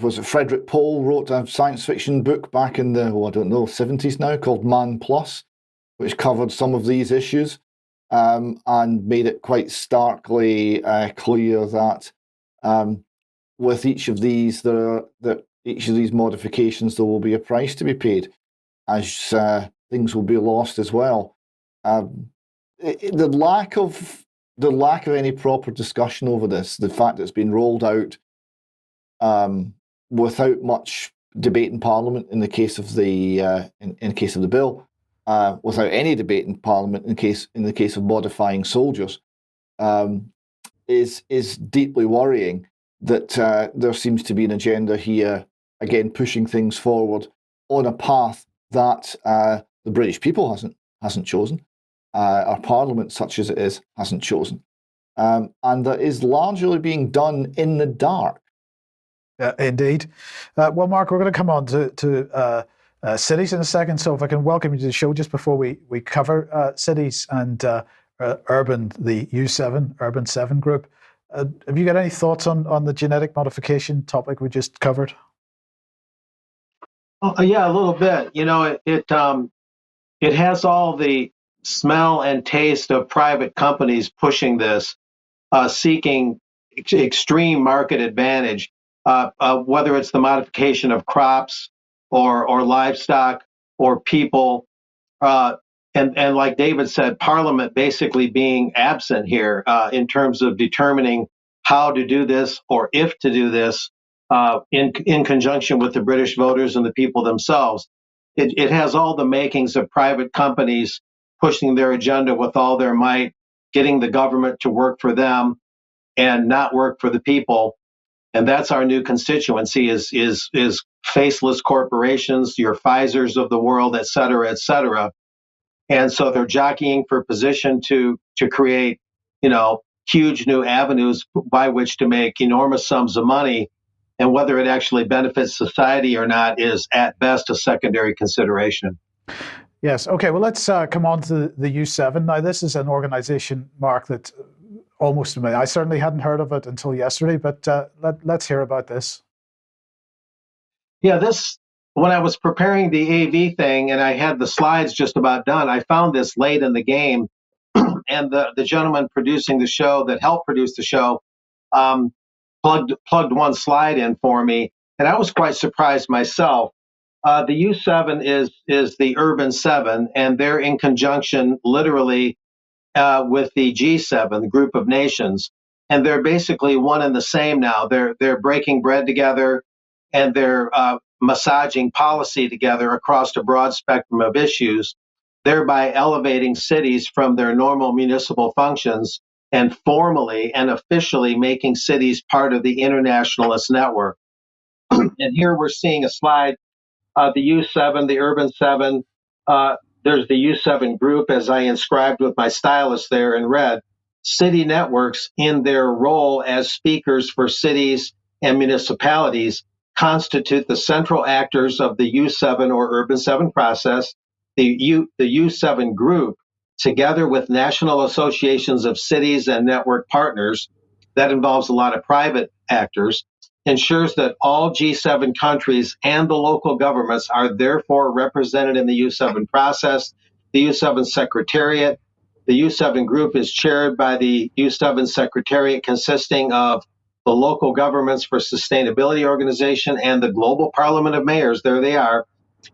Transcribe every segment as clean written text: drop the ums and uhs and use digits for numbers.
was it Frederick Pohl wrote a science fiction book back in the, I don't know, 70s now, called Man Plus, which covered some of these issues, and made it quite starkly clear that with each of these, each of these modifications, there will be a price to be paid, as things will be lost as well. The lack of any proper discussion over this, the fact that it's been rolled out without much debate in Parliament in the case of the in case of the bill, without any debate in Parliament in the case of modifying soldiers, is deeply worrying. That there seems to be an agenda here, again pushing things forward on a path that the British people hasn't chosen, our Parliament, such as it is, hasn't chosen, and that is largely being done in the dark. Indeed. Well, Mark, we're going to come on to cities in a second, so if I can welcome you to the show just before we cover cities and urban, the U7, Urban 7 group. Have you got any thoughts on the genetic modification topic we just covered? Oh, yeah, a little bit. You know, it has all the smell and taste of private companies pushing this, seeking extreme market advantage, whether it's the modification of crops or livestock or people. And like David said, Parliament basically being absent here in terms of determining how to do this or if to do this in conjunction with the British voters and the people themselves. It has all the makings of private companies pushing their agenda with all their might, getting the government to work for them and not work for the people. And that's our new constituency is faceless corporations, your Pfizers of the world, et cetera, et cetera. And so they're jockeying for position to create, huge new avenues by which to make enormous sums of money. And whether it actually benefits society or not is at best a secondary consideration. Yes. Okay. Well, let's come on to the U7. Now, this is an organization, Mark, that almost I certainly hadn't heard of it until yesterday, but let's hear about this. Yeah, when I was preparing the AV thing and I had the slides just about done, I found this late in the game. And the gentleman producing the show that helped produce the show plugged one slide in for me. And I was quite surprised myself. The U7 is the Urban 7, and they're in conjunction literally with the G7, the group of nations. And they're basically one and the same now. They're breaking bread together, and they're massaging policy together across a broad spectrum of issues, thereby elevating cities from their normal municipal functions and formally and officially making cities part of the internationalist network. And here we're seeing a slide, the U7, the Urban 7. There's the U7 group, as I inscribed with my stylus there in red. City networks, in their role as speakers for cities and municipalities, constitute the central actors of the U7 or Urban 7 process. The U7 group, together with national associations of cities and network partners, that involves a lot of private actors, ensures that all G7 countries and the local governments are therefore represented in the U7 process. The U7 Secretariat, the U7 group is chaired by the U7 Secretariat, consisting of the Local Governments for Sustainability Organization and the Global Parliament of Mayors, there they are,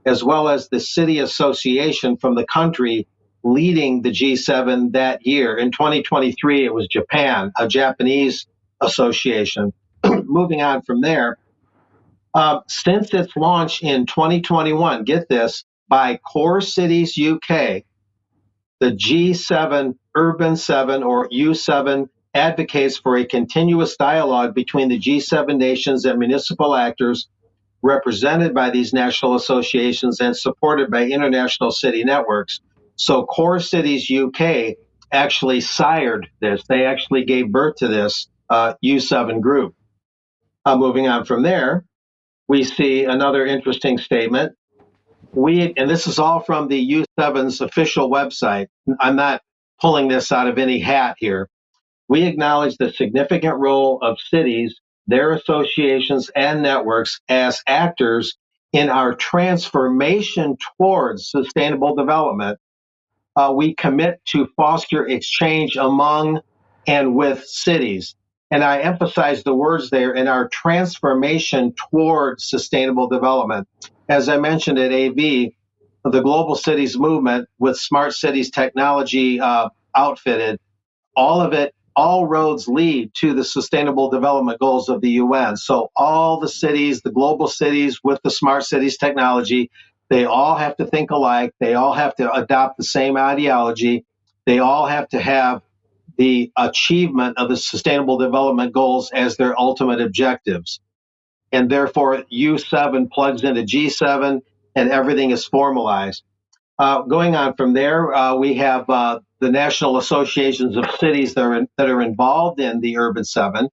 as well as the city association from the country leading the G7 that year. In 2023, it was Japan, a Japanese association. Moving on from there, since its launch in 2021, get this, by Core Cities UK, the G7, Urban 7, or U7 advocates for a continuous dialogue between the G7 nations and municipal actors represented by these national associations and supported by international city networks. So Core Cities UK actually sired this. They actually gave birth to this U7 group. Moving on from there, we see another interesting statement. And this is all from the U7's official website. I'm not pulling this out of any hat here. We acknowledge the significant role of cities their associations and networks as actors in our transformation towards sustainable development. We commit to foster exchange among and with cities. And I emphasize the words there, in our transformation toward sustainable development. As I mentioned at AV, the Global Cities Movement with Smart Cities technology outfitted, all of it, all roads lead to the Sustainable Development Goals of the UN. So all the cities, the global cities with the Smart Cities technology, they all have to think alike. They all have to adopt the same ideology. They all have to have the achievement of the Sustainable Development Goals as their ultimate objectives. And therefore, U7 plugs into G7 and everything is formalized. Going on from there, we have the national associations of cities that are involved in the Urban Seven.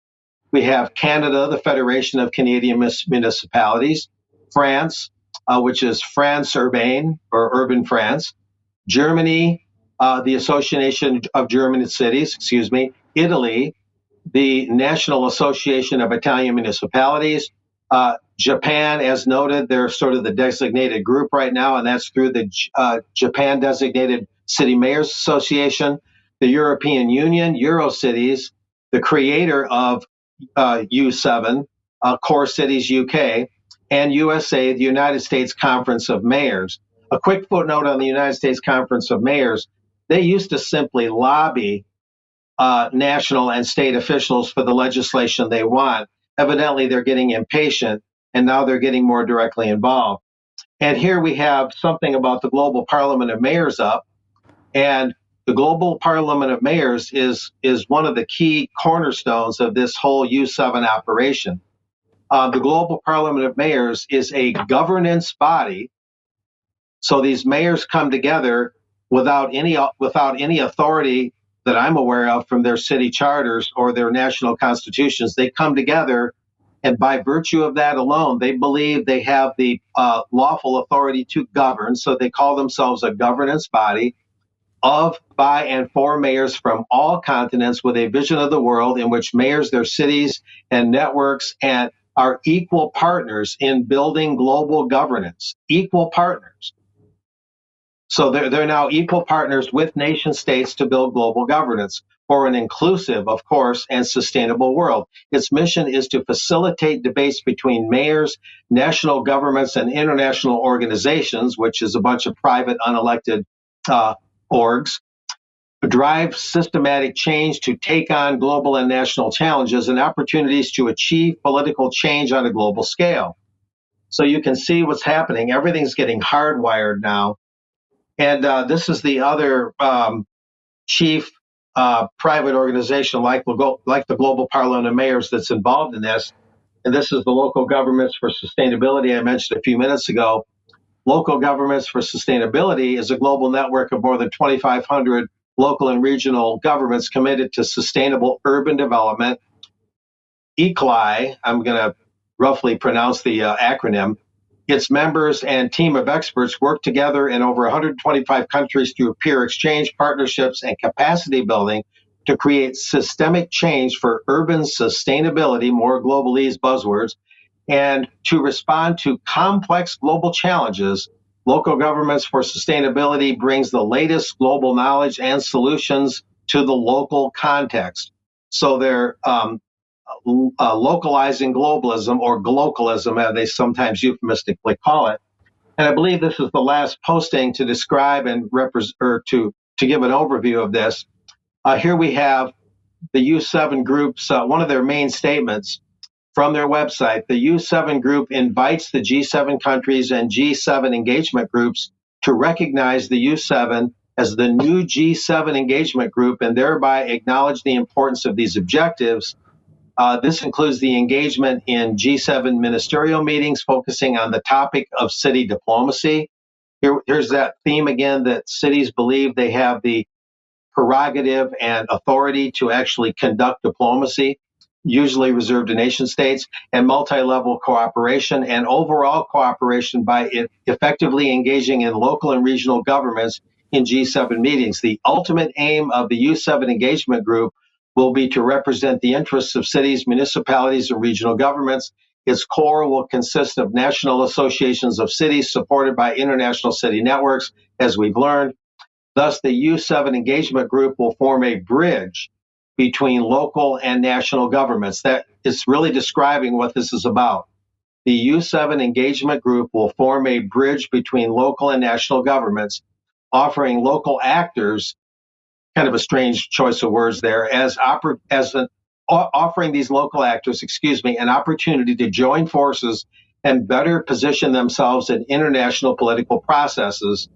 We have Canada, the Federation of Canadian Municipalities, France, which is France Urbain or Urban France, Germany, the Association of German Cities, Italy, the National Association of Italian Municipalities, Japan, as noted, they're sort of the designated group right now, and that's through the Japan Designated City Mayors Association, the European Union, Eurocities, the creator of U7, Core Cities UK, and USA, the United States Conference of Mayors. A quick footnote on the United States Conference of Mayors, they used to simply lobby national and state officials for the legislation they want. Evidently, they're getting impatient, and now they're getting more directly involved. And here we have something about the Global Parliament of Mayors up. And the Global Parliament of Mayors is one of the key cornerstones of this whole U7 operation. The Global Parliament of Mayors is a governance body. So these mayors come together without any authority that I'm aware of from their city charters or their national constitutions. They come together, and by virtue of that alone, they believe they have the lawful authority to govern. So they call themselves a governance body of, by, and for mayors from all continents with a vision of the world in which mayors, their cities, and networks and are equal partners in building global governance. Equal partners. So they're now equal partners with nation states to build global governance for an inclusive, of course, and sustainable world. Its mission is to facilitate debates between mayors, national governments, and international organizations, which is a bunch of private, unelected orgs, drive systematic change to take on global and national challenges and opportunities to achieve political change on a global scale. So you can see what's happening. Everything's getting hardwired now. And this is the other chief private organization like the Global Parliament of Mayors that's involved in this. And this is the Local Governments for Sustainability I mentioned a few minutes ago. Local Governments for Sustainability is a global network of more than 2,500 local and regional governments committed to sustainable urban development. ECLI, I'm going to roughly pronounce the acronym. Its members and team of experts work together in over 125 countries through peer exchange, partnerships, and capacity building to create systemic change for urban sustainability, more globalese buzzwords, and to respond to complex global challenges. Local Governments for Sustainability brings the latest global knowledge and solutions to the local context. So they're localizing globalism, or glocalism, as they sometimes euphemistically call it. And I believe this is the last posting to describe and to give an overview of this. Here we have the U7 groups, one of their main statements from their website. The U7 group invites the G7 countries and G7 engagement groups to recognize the U7 as the new G7 engagement group and thereby acknowledge the importance of these objectives. This includes the engagement in G7 ministerial meetings focusing on the topic of city diplomacy. Here's that theme again, that cities believe they have the prerogative and authority to actually conduct diplomacy, usually reserved to nation states, and multi-level cooperation and overall cooperation by effectively engaging in local and regional governments in G7 meetings. The ultimate aim of the U7 engagement group will be to represent the interests of cities, municipalities, and regional governments. Its core will consist of national associations of cities supported by international city networks, as we've learned. Thus, the U7 engagement group will form a bridge between local and national governments. That is really describing what this is about. The U7 engagement group will form a bridge between local and national governments, offering local actors, kind of a strange choice of words there, offering these local actors, an opportunity to join forces and better position themselves in international political processes,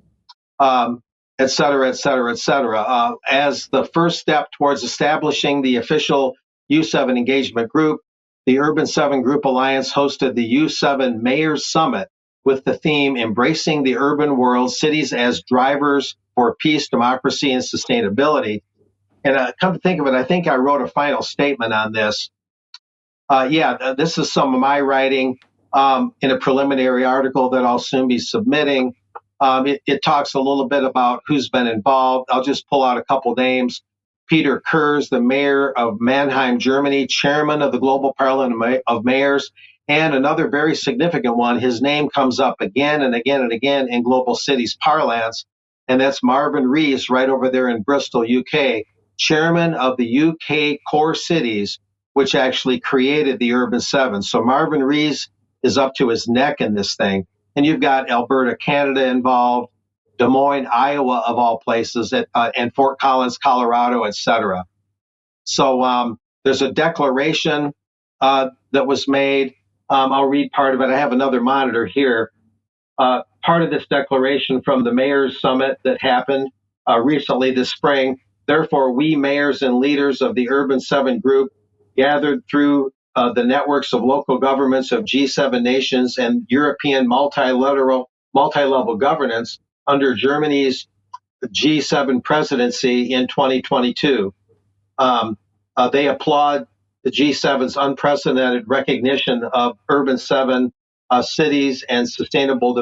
et cetera, et cetera, et cetera. As the first step towards establishing the official U7 engagement group, the Urban 7 Group Alliance hosted the U7 Mayors Summit with the theme Embracing the Urban World, Cities as Drivers for Peace, Democracy, and Sustainability. And come to think of it, I think I wrote a final statement on this. This is some of my writing in a preliminary article that I'll soon be submitting. It talks a little bit about who's been involved. I'll just pull out a couple names. Peter Kurz, the mayor of Mannheim, Germany, chairman of the Global Parliament of Mayors, and another very significant one. His name comes up again and again and again in Global Cities parlance, and that's Marvin Rees right over there in Bristol, UK, chairman of the UK Core Cities, which actually created the Urban 7. So Marvin Rees is up to his neck in this thing. And you've got Alberta, Canada involved, Des Moines, Iowa, of all places, and Fort Collins, Colorado, et cetera. So there's a declaration that was made. I'll read part of it. I have another monitor here. Part of this declaration from the Mayors Summit that happened recently this spring. Therefore, we mayors and leaders of the Urban 7 Group gathered through the networks of local governments of G7 nations and European multilevel governance under Germany's G7 presidency in 2022. They applaud the G7's unprecedented recognition of Urban 7 cities and sustainable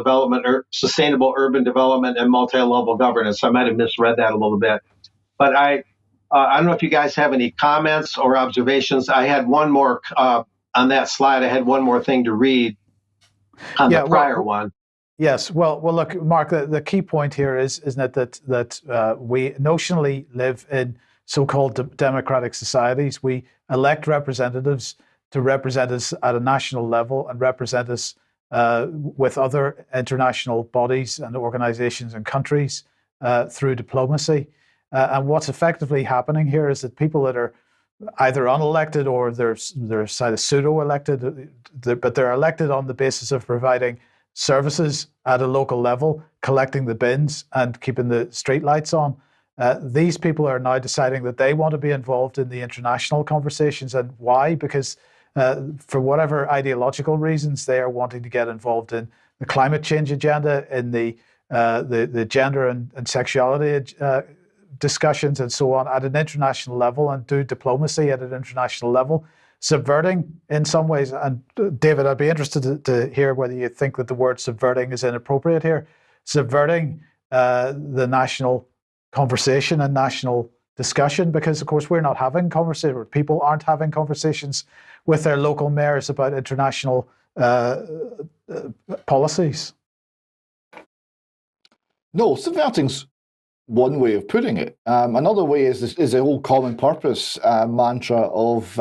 urban development and multi-level governance. I might have misread that a little bit, but I don't know if you guys have any comments or observations. I had one more on that slide. I had one more thing to read on the prior one. Yes. Well, look, Mark. The key point here isn't it that we notionally live in so-called democratic societies. We elect representatives to represent us at a national level and represent us with other international bodies and organizations and countries through diplomacy. And what's effectively happening here is that people that are either unelected or they're pseudo-elected, but they're elected on the basis of providing services at a local level, collecting the bins and keeping the street lights on. These people are now deciding that they want to be involved in the international conversations. And why? Because for whatever ideological reasons, they are wanting to get involved in the climate change agenda, in the gender and sexuality discussions and so on at an international level, and do diplomacy at an international level, subverting in some ways. And David, I'd be interested to hear whether you think that the word subverting is inappropriate here. Subverting the national conversation and national discussion, because of course we're not having conversations, or people aren't having conversations with their local mayors about international policies. No, subverting's one way of putting it. Another way is the whole common purpose mantra of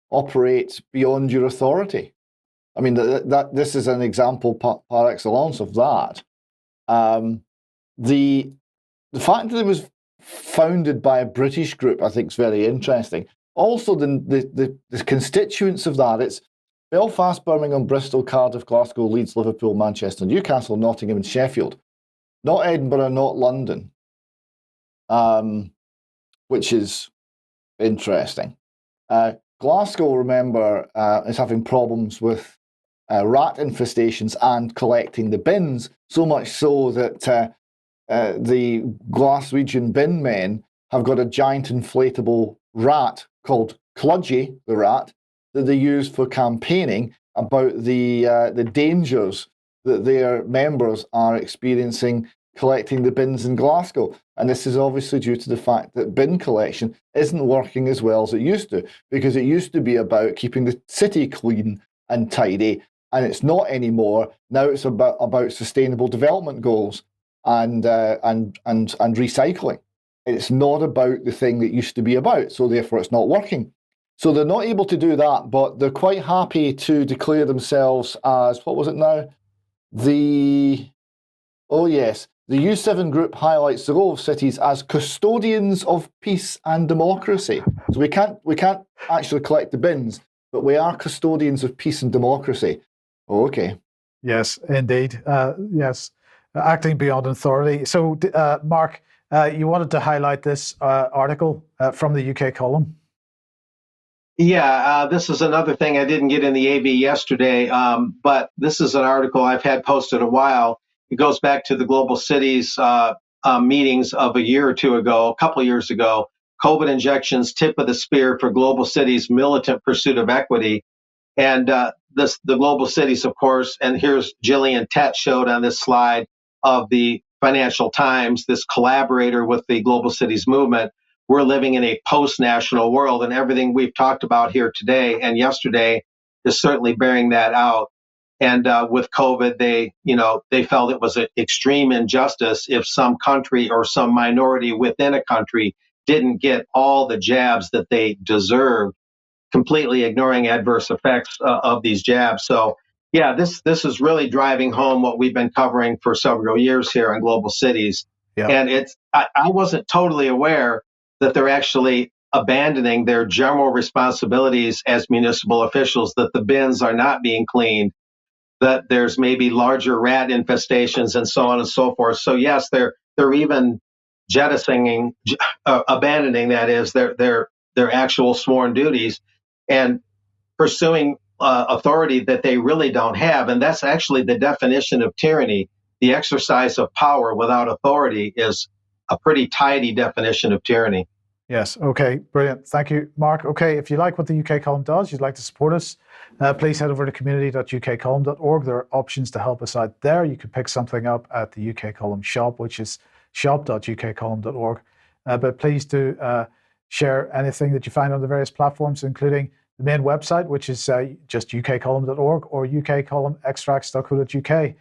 operate beyond your authority. I mean, this is an example par excellence of that. The fact that it was founded by a British group, I think, is very interesting. Also, the constituents of that, it's Belfast, Birmingham, Bristol, Cardiff, Glasgow, Leeds, Liverpool, Manchester, Newcastle, Nottingham, and Sheffield. Not Edinburgh, not London, which is interesting. Glasgow, remember, is having problems with rat infestations and collecting the bins, so much so that the Glaswegian bin men have got a giant inflatable rat called Cludgy, the rat, that they use for campaigning about the dangers that their members are experiencing collecting the bins in Glasgow. And this is obviously due to the fact that bin collection isn't working as well as it used to, because it used to be about keeping the city clean and tidy, and it's not anymore. Now it's about sustainable development goals and recycling. It's not about the thing that used to be about, so therefore it's not working. So they're not able to do that, but they're quite happy to declare themselves as, what was it now? The U7 group highlights the role of cities as custodians of peace and democracy. So we can't actually collect the bins, but we are custodians of peace and democracy. Oh, okay. Yes, indeed. Yes, acting beyond authority. So, Mark, you wanted to highlight this article from the UK column. Yeah, this is another thing I didn't get in the AV yesterday, but this is an article I've had posted a while. It goes back to the Global Cities meetings of a year or two ago, a couple of years ago. COVID injections, tip of the spear for Global Cities' militant pursuit of equity. And the Global Cities, of course, and here's Gillian Tett showed on this slide of the Financial Times, this collaborator with the Global Cities movement. We're living in a post-national world, and everything we've talked about here today and yesterday is certainly bearing that out. And with COVID, they felt it was an extreme injustice if some country or some minority within a country didn't get all the jabs that they deserve, completely ignoring adverse effects of these jabs. So, yeah, this is really driving home what we've been covering for several years here on Global Cities. Yeah. And I wasn't totally aware that they're actually abandoning their general responsibilities as municipal officials, that the bins are not being cleaned, that there's maybe larger rat infestations and so on and so forth. So yes, they're even jettisoning, abandoning, that is, their actual sworn duties and pursuing authority that they really don't have. And that's actually the definition of tyranny. The exercise of power without authority is a pretty tidy definition of tyranny. Yes. Okay. Brilliant. Thank you, Mark. Okay. If you like what the UK column does, you'd like to support us, please head over to community.ukcolumn.org. There are options to help us out there. You can pick something up at the UK column shop, which is shop.ukcolumn.org. But please do share anything that you find on the various platforms, including the main website, which is just ukcolumn.org or ukcolumnextracts.co.uk.